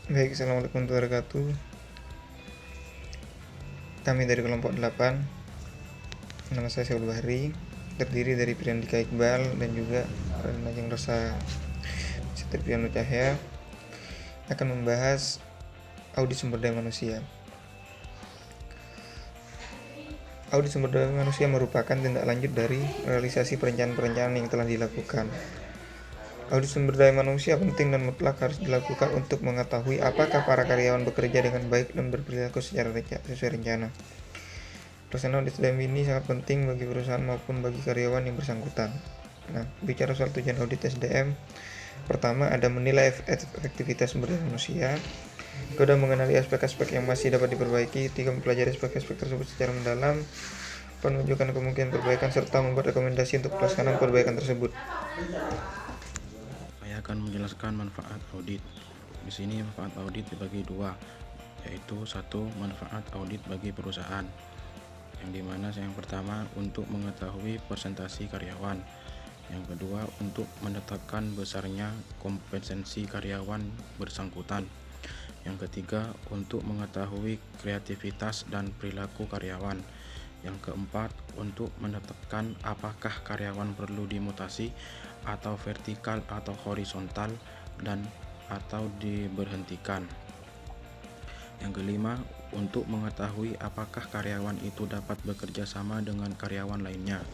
Baik, assalamualaikum warahmatullahi wabarakatuh. Kami dari kelompok 8. Nama saya Syahul Bahri, terdiri dari Priyandika Iqbal dan juga Najeng Rosa Setripianu Cahya, akan membahas audit sumber daya manusia. Audit sumber daya manusia merupakan tindak lanjut dari realisasi perencanaan-perencanaan yang telah dilakukan. Audit sumber daya manusia penting dan mutlak harus dilakukan untuk mengetahui apakah para karyawan bekerja dengan baik dan berperilaku sesuai rencana. Pelaksanaan audit SDM ini sangat penting bagi perusahaan maupun bagi karyawan yang bersangkutan. Nah, bicara soal tujuan audit SDM, pertama ada menilai efektivitas sumber daya manusia. Kedua, mengenali aspek-aspek yang masih dapat diperbaiki. Tiga, mempelajari aspek-aspek tersebut secara mendalam. Menunjukkan kemungkinan perbaikan serta membuat rekomendasi untuk pelaksanaan perbaikan tersebut. Saya akan menjelaskan manfaat audit. Di sini manfaat audit dibagi dua, yaitu satu, manfaat audit bagi perusahaan, yang dimana yang pertama untuk mengetahui presentasi karyawan, yang kedua untuk menetapkan besarnya kompetensi karyawan bersangkutan, yang ketiga untuk mengetahui kreativitas dan perilaku karyawan, yang keempat untuk menetapkan apakah karyawan perlu dimutasi atau vertikal atau horizontal dan atau diberhentikan. Yang kelima, untuk mengetahui apakah karyawan itu dapat bekerja sama dengan karyawan lainnya.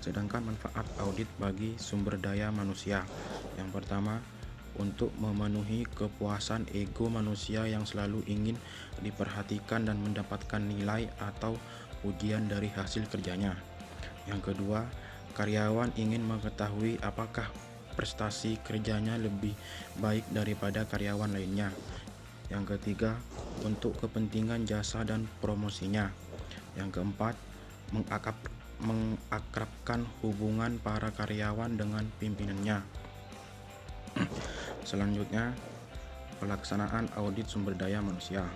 Sedangkan manfaat audit bagi sumber daya manusia, yang pertama, untuk memenuhi kepuasan ego manusia yang selalu ingin diperhatikan dan mendapatkan nilai atau pujian dari hasil kerjanya. Yang kedua, karyawan ingin mengetahui apakah prestasi kerjanya lebih baik daripada karyawan lainnya. Yang ketiga, untuk kepentingan jasa dan promosinya. Yang keempat, mengakrabkan hubungan para karyawan dengan pimpinannya. Selanjutnya, pelaksanaan audit sumber daya manusia.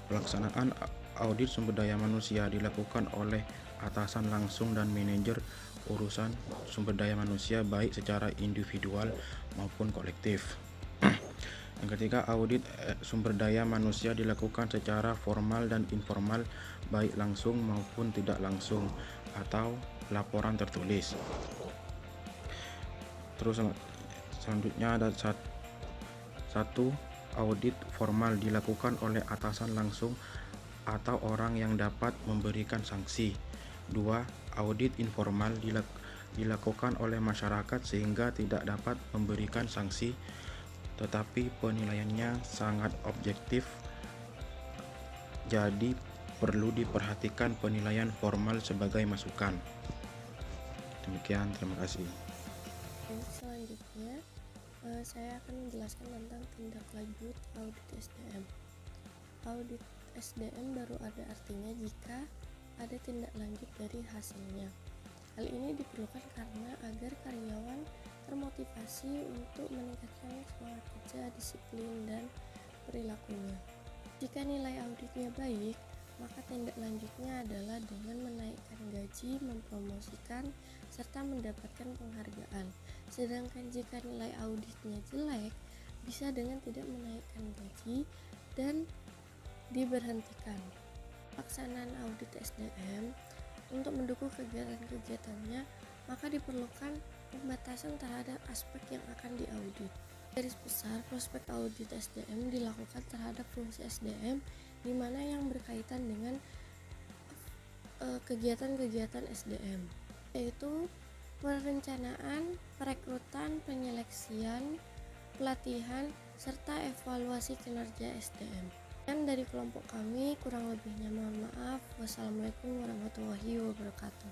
Pelaksanaan audit sumber daya manusia dilakukan oleh atasan langsung dan manajer urusan sumber daya manusia baik secara individual maupun kolektif. Yang ketiga, audit sumber daya manusia dilakukan secara formal dan informal baik langsung maupun tidak langsung atau laporan tertulis. Terus selanjutnya ada satu, audit formal dilakukan oleh atasan langsung atau orang yang dapat memberikan sanksi. 2. Audit informal dilakukan oleh masyarakat sehingga tidak dapat memberikan sanksi, tetapi penilaiannya sangat objektif, jadi perlu diperhatikan penilaian formal sebagai masukan. Demikian, terima kasih. Selanjutnya, saya akan menjelaskan tentang tindak lanjut audit SDM. Audit SDM baru ada artinya jika ada tindak lanjut dari hasilnya. Hal ini diperlukan karena agar karyawan termotivasi untuk meningkatkan semangat kerja, disiplin, dan perilakunya. Jika nilai auditnya baik, maka tindak lanjutnya adalah dengan menaikkan gaji, mempromosikan, serta mendapatkan penghargaan. Sedangkan jika nilai auditnya jelek, bisa dengan tidak menaikkan gaji dan diberhentikan. Pelaksanaan audit SDM untuk mendukung kegiatan-kegiatannya, maka diperlukan pembatasan terhadap aspek yang akan diaudit. Garis besar, prospek audit SDM dilakukan terhadap fungsi SDM di mana yang berkaitan dengan kegiatan-kegiatan SDM, yaitu perencanaan, perekrutan, penyeleksian, pelatihan, serta evaluasi kinerja SDM. Dan dari kelompok kami, kurang lebihnya mohon maaf. Wassalamualaikum warahmatullahi wabarakatuh.